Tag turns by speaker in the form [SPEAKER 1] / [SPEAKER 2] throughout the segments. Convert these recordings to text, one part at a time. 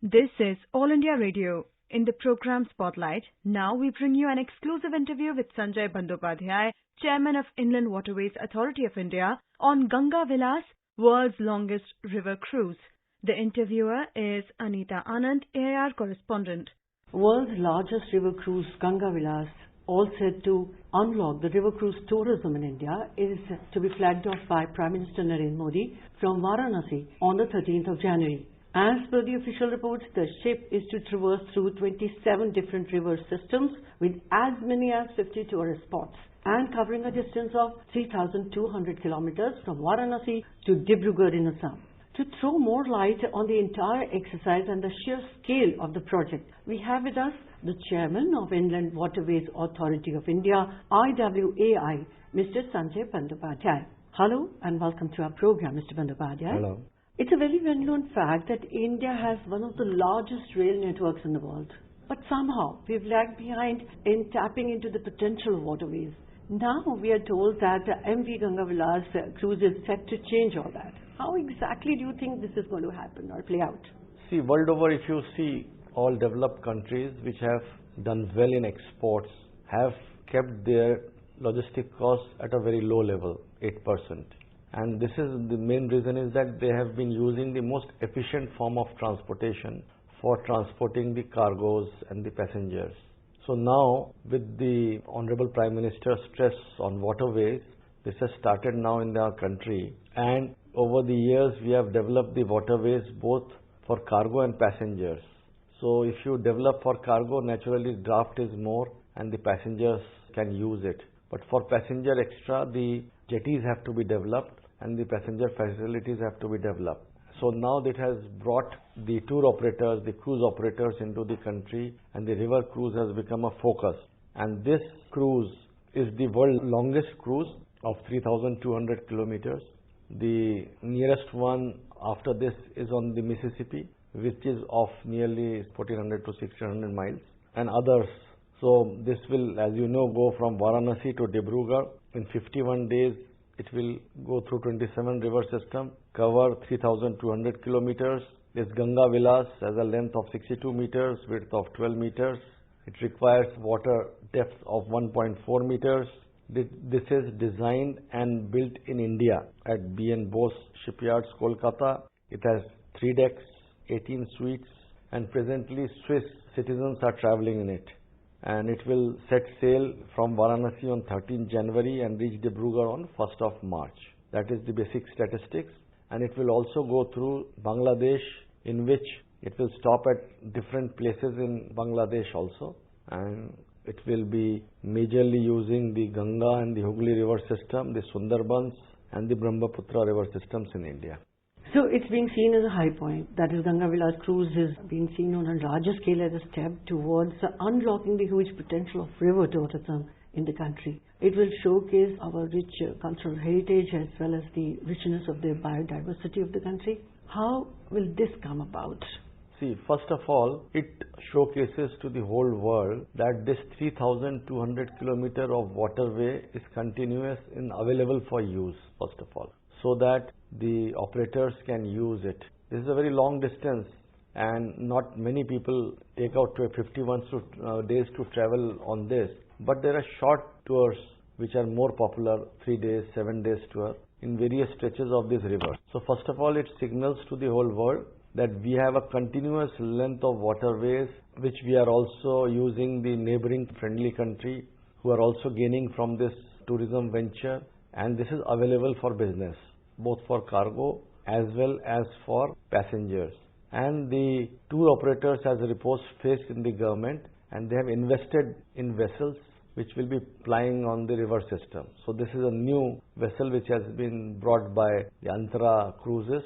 [SPEAKER 1] This is All India Radio. In the program Spotlight, now we bring you an exclusive interview with Sanjay Bandhopadhyay, Chairman of Inland Waterways Authority of India, on Ganga Vilas, world's longest river cruise. The interviewer is Anita Anand, AIR correspondent.
[SPEAKER 2] World's largest river cruise, Ganga Vilas, all set to unlock the river cruise tourism in India, is to be flagged off by Prime Minister Narendra Modi from Varanasi on the 13th of January. As per the official reports, the ship is to traverse through 27 different river systems with as many as 50 tourist spots and covering a distance of 3,200 kilometers from Varanasi to Dibrugarh in Assam. To throw more light on the entire exercise and the sheer scale of the project, we have with us the Chairman of Inland Waterways Authority of India, IWAI, Mr. Sanjay Bandhopadhyay. Hello and welcome to our program, Mr. Bandhopadhyay.
[SPEAKER 3] Hello.
[SPEAKER 2] It's a very well-known fact that India has one of the largest rail networks in the world. But somehow we've lagged behind in tapping into the potential of waterways. Now we are told that the MV Ganga Vilas cruise is set to change all that. How exactly do you think this is going to happen or play out?
[SPEAKER 3] See, world over, if you see all developed countries which have done well in exports have kept their logistic costs at a very low level, 8%. And this is the main reason is that they have been using the most efficient form of transportation for transporting the cargoes and the passengers. So now with the Honorable Prime Minister's stress on waterways, this has started now in our country, and over the years we have developed the waterways both for cargo and passengers. So if you develop for cargo, naturally draft is more and the passengers can use it. But for passenger extra, the jetties have to be developed and the passenger facilities have to be developed. So now it has brought the tour operators, the cruise operators into the country, and the river cruise has become a focus. And this cruise is the world's longest cruise of 3,200 kilometers. The nearest one after this is on the Mississippi, which is of nearly 1,400 to 1,600 miles, and others. So this will, as you know, go from Varanasi to Dibrugarh. In 51 days, it will go through 27 river system, cover 3,200 kilometers. This Ganga Vilas has a length of 62 meters, width of 12 meters. It requires water depth of 1.4 meters. This is designed and built in India at B.N. Bose Shipyards, Kolkata. It has 3 decks, 18 suites, and presently Swiss citizens are traveling in it. And it will set sail from Varanasi on 13 January and reach Dibrugarh on 1st of March. That is the basic statistics. And it will also go through Bangladesh, in which it will stop at different places in Bangladesh also. And it will be majorly using the Ganga and the Hooghly river system, the Sundarbans and the Brahmaputra river systems in India.
[SPEAKER 2] So it's being seen as a high point. That is, Ganga Vilas cruise is being seen on a larger scale as a step towards unlocking the huge potential of river tourism in the country. It will showcase our rich cultural heritage as well as the richness of the biodiversity of the country. How will this come about?
[SPEAKER 3] See, first of all, it showcases to the whole world that this 3,200 kilometer of waterway is continuous and available for use, first of all, so that the operators can use it. This is a very long distance and not many people take out 51 days to travel on this. But there are short tours which are more popular, 3 days, 7 days tour in various stretches of this river. So first of all, it signals to the whole world that we have a continuous length of waterways which we are also using the neighboring friendly country who are also gaining from this tourism venture, and this is available for business, both for cargo as well as for passengers. And the tour operators has reposed faith in the government, and they have invested in vessels which will be plying on the river system. So this is a new vessel which has been brought by the Antara Cruises,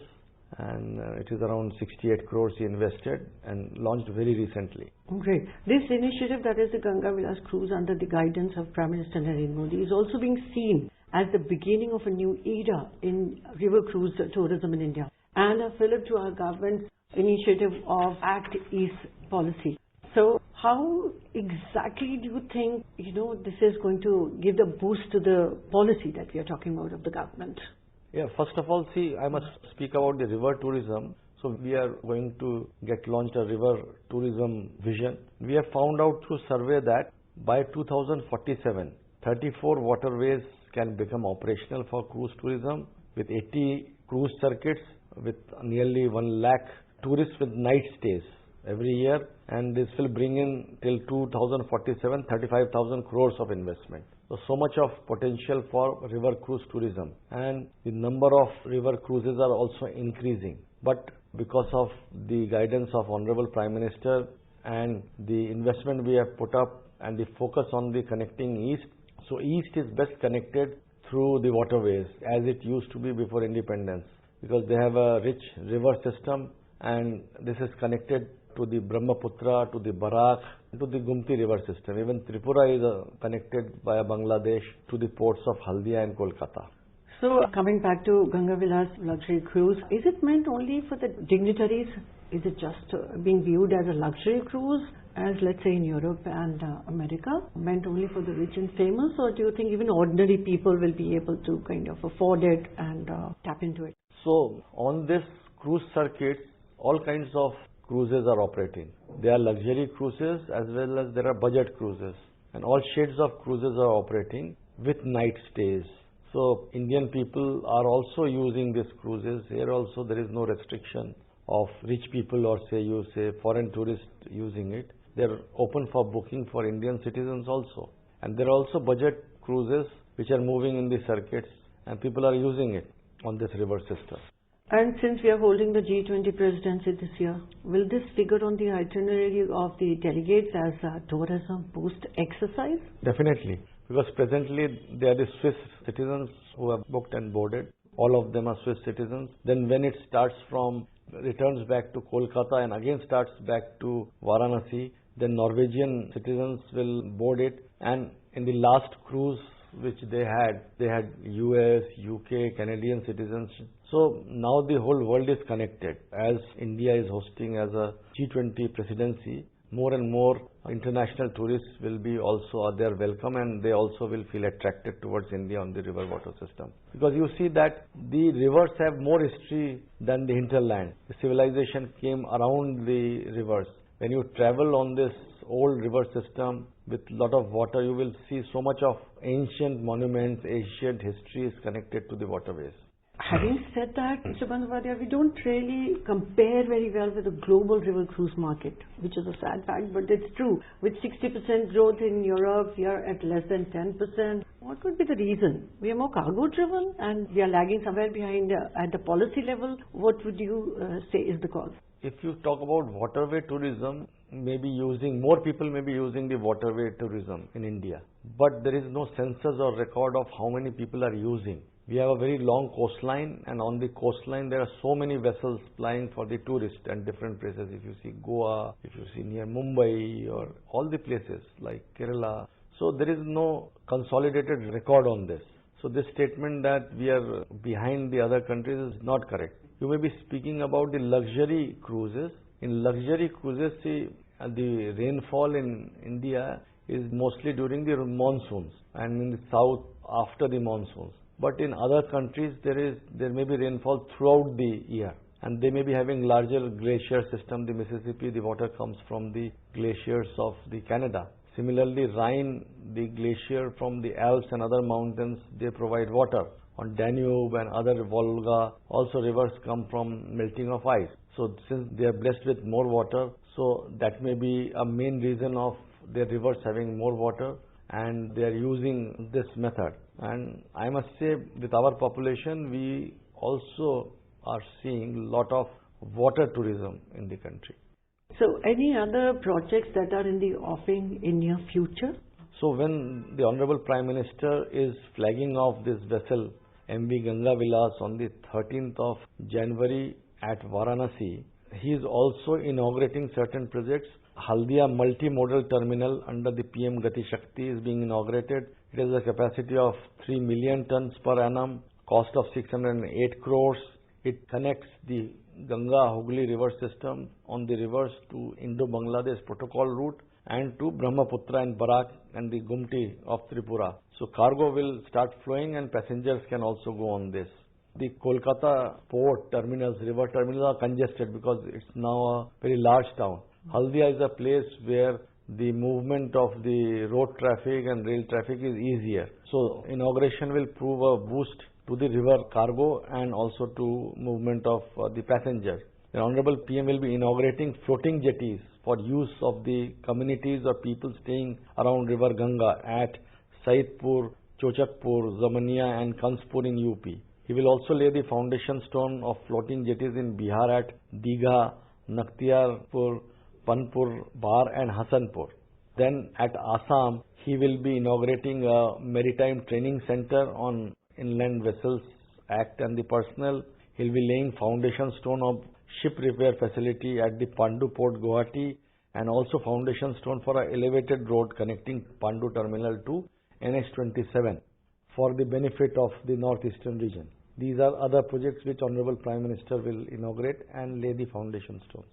[SPEAKER 3] and it is around 68 crores he invested and launched very recently.
[SPEAKER 2] Great. This initiative, that is the Ganga Vilas cruise under the guidance of Prime Minister Narendra Modi, is also being seen as the beginning of a new era in river cruise tourism in India, and a fillip to our government's initiative of Act East policy. So how exactly do you think, this is going to give the boost to the policy that we are talking about of the government?
[SPEAKER 3] Yeah, first of all, see, I must speak about the river tourism. So we are going to get launched a river tourism vision. We have found out through survey that by 2047, 34 waterways can become operational for cruise tourism with 80 cruise circuits with nearly 1 lakh tourists with night stays every year, and this will bring in till 2047 35,000 crores of investment. So much of potential for river cruise tourism, and the number of river cruises are also increasing. But because of the guidance of Honorable Prime Minister and the investment we have put up and the focus on the connecting East, so East is best connected through the waterways as it used to be before independence, because they have a rich river system, and this is connected to the Brahmaputra, to the Barak, to the Gumti river system. Even Tripura is connected via Bangladesh to the ports of Haldia and Kolkata.
[SPEAKER 2] So coming back to Ganga Vilas luxury cruise, is it meant only for the dignitaries? Is it just being viewed as a luxury cruise, as let's say in Europe and America, meant only for the rich and famous, or do you think even ordinary people will be able to kind of afford it and tap into it?
[SPEAKER 3] So on this cruise circuit, all kinds of cruises are operating. There are luxury cruises as well as there are budget cruises, and all shades of cruises are operating with night stays. So Indian people are also using these cruises. Here also there is no restriction of rich people or say foreign tourists using it. They're open for booking for Indian citizens also. And there are also budget cruises which are moving in the circuits, and people are using it on this river system.
[SPEAKER 2] And since we are holding the G20 presidency this year, will this figure on the itinerary of the delegates as a tourism boost exercise?
[SPEAKER 3] Definitely, because presently they are the Swiss citizens who have booked and boarded. All of them are Swiss citizens. Then when it returns back to Kolkata and again starts back to Varanasi, then Norwegian citizens will board it. And in the last cruise which they had US, UK, Canadian citizens. So now the whole world is connected. As India is hosting as a G20 presidency, more and more international tourists will be also there welcome, and they also will feel attracted towards India on the river water system. Because you see that the rivers have more history than the hinterland. The civilization came around the rivers. When you travel on this old river system with lot of water, you will see so much of ancient monuments, ancient history is connected to the waterways.
[SPEAKER 2] Having said that, Mr. Bandhopadhyay, we don't really compare very well with the global river cruise market, which is a sad fact, but it's true. With 60% growth in Europe, we are at less than 10%. What could be the reason? We are more cargo driven and we are lagging somewhere behind at the policy level. What would you say is the cause?
[SPEAKER 3] If you talk about waterway tourism, more people may be using the waterway tourism in India. But there is no census or record of how many people are using. We have a very long coastline, and on the coastline there are so many vessels plying for the tourists and different places. If you see Goa, if you see near Mumbai or all the places like Kerala. So there is no consolidated record on this. So this statement that we are behind the other countries is not correct. You may be speaking about the luxury cruises. In luxury cruises, see, the rainfall in India is mostly during the monsoons, and in the south after the monsoons. But in other countries, there may be rainfall throughout the year, and they may be having larger glacier system. The Mississippi, the water comes from the glaciers of the Canada. Similarly, Rhine, the glacier from the Alps and other mountains, they provide water. On Danube and other Volga, also rivers come from melting of ice. So since they are blessed with more water, so that may be a main reason of their rivers having more water, and they are using this method. And I must say, with our population, we also are seeing a lot of water tourism in the country.
[SPEAKER 2] So any other projects that are in the offing in near future?
[SPEAKER 3] So when the Honorable Prime Minister is flagging off this vessel MV Ganga Vilas on the 13th of January at Varanasi, he is also inaugurating certain projects. Haldia multimodal terminal under the PM Gati Shakti is being inaugurated. It has a capacity of 3 million tons per annum, cost of 608 crores. It connects the Ganga-Hooghly river system on the rivers to Indo-Bangladesh protocol route and to Brahmaputra and Barak and the Gumti of Tripura. So cargo will start flowing and passengers can also go on this. the Kolkata port terminals, river terminals are congested because it's now a very large town. Haldia is a place where the movement of the road traffic and rail traffic is easier. So inauguration will prove a boost to the river cargo and also to movement of the passengers. The Honorable PM will be inaugurating floating jetties for use of the communities or people staying around River Ganga at Saidpur, Chochakpur, Zamania and Kanspur in UP. He will also lay the foundation stone of floating jetties in Bihar at Digha, Naktiyarpur, Panpur, Bar and Hasanpur. Then at Assam, he will be inaugurating a maritime training center on Inland Vessels Act and the personnel. He will be laying foundation stone of ship repair facility at the Pandu Port, Guwahati, and also foundation stone for an elevated road connecting Pandu Terminal to NH27 for the benefit of the northeastern region. These are other projects which Honorable Prime Minister will inaugurate and lay the foundation stones.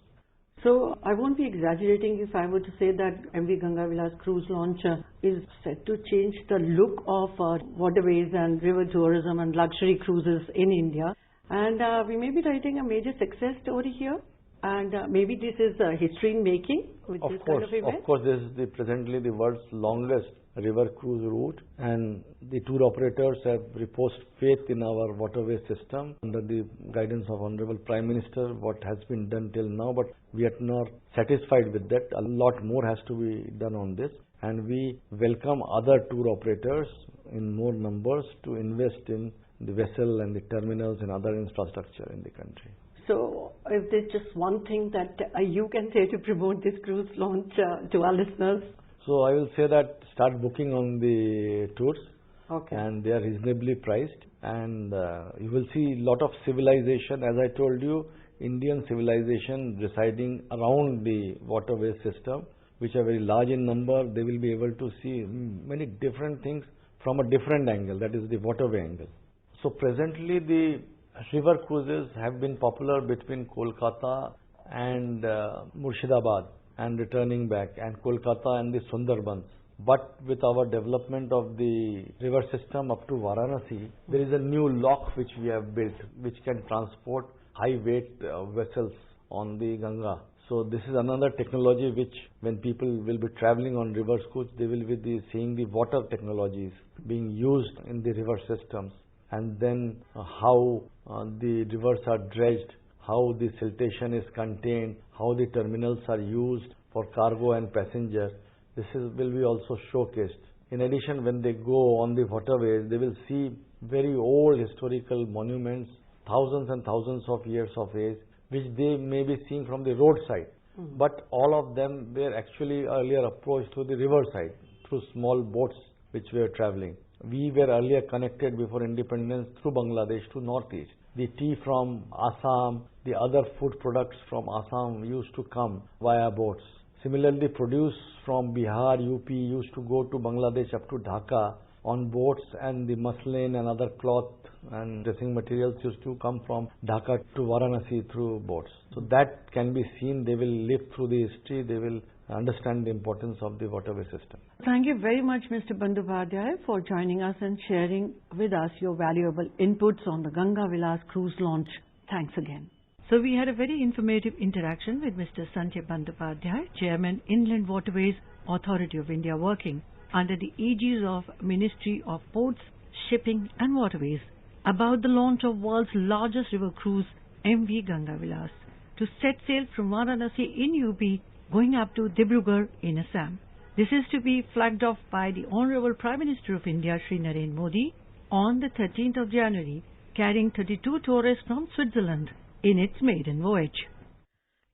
[SPEAKER 2] So I won't be exaggerating if I were to say that MV Ganga Vilas cruise launch is set to change the look of waterways and river tourism and luxury cruises in India. And we may be writing a major success story here. And maybe this is history in making with this kind of event.
[SPEAKER 3] Of course, this is presently the world's longest river cruise route, and the tour operators have reposed faith in our waterway system under the guidance of Honorable Prime Minister, what has been done till now, but we are not satisfied with that. A lot more has to be done on this, and we welcome other tour operators in more numbers to invest in the vessel and the terminals and other infrastructure in the country.
[SPEAKER 2] So, if there's just one thing that you can say to promote this cruise launch to our listeners?
[SPEAKER 3] So, I will say that start booking on the tours,
[SPEAKER 2] okay,
[SPEAKER 3] and they are reasonably priced, and you will see a lot of civilization. As I told you, Indian civilization residing around the waterway system, which are very large in number. They will be able to see many different things from a different angle, that is the waterway angle. So, presently the river cruises have been popular between Kolkata and Murshidabad and returning back, and Kolkata and the Sundarbans. But with our development of the river system up to Varanasi, there is a new lock which we have built which can transport high weight vessels on the Ganga. So this is another technology which when people will be traveling on river cruise, they will be seeing the water technologies being used in the river systems, and then how the rivers are dredged, how the siltation is contained, how the terminals are used for cargo and passenger. This will be also showcased. In addition, when they go on the waterways, they will see very old historical monuments, thousands and thousands of years of age, which they may be seeing from the roadside. But all of them were actually earlier approached through the riverside, through small boats which were traveling. We were earlier connected before independence through Bangladesh to northeast. The tea from Assam, the other food products from Assam used to come via boats. Similarly, produce from Bihar, UP used to go to Bangladesh up to Dhaka on boats, and the muslin and other cloth and dressing materials used to come from Dhaka to Varanasi through boats. So that can be seen. They will live through the history. They will understand the importance of the waterway system.
[SPEAKER 2] Thank you very much, Mr. Bandhopadhyay, for joining us and sharing with us your valuable inputs on the Ganga Vilas cruise launch. Thanks again.
[SPEAKER 1] So we had a very informative interaction with Mr. Sanjay Bandhopadhyay, Chairman, Inland Waterways Authority of India, working under the aegis of Ministry of Ports, Shipping and Waterways, about the launch of world's largest river cruise, MV Ganga Vilas, to set sail from Varanasi in UP going up to Dibrugarh in Assam. This is to be flagged off by the Honorable Prime Minister of India, Shri Narendra Modi, on the 13th of January, carrying 32 tourists from Switzerland in its maiden voyage.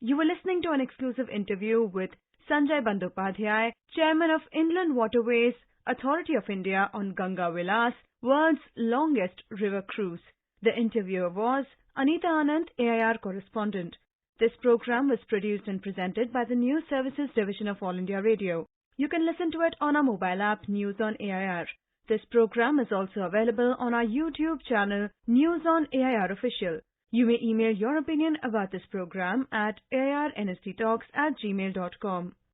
[SPEAKER 1] You were listening to an exclusive interview with Sanjay Bandhopadhyay, Chairman of Inland Waterways Authority of India, on Ganga Vilas, world's longest river cruise. The interviewer was Anita Anand, AIR correspondent. This program was produced and presented by the News Services Division of All India Radio. You can listen to it on our mobile app, News on AIR. This program is also available on our YouTube channel, News on AIR Official. You may email your opinion about this program at airnsttalks@gmail.com.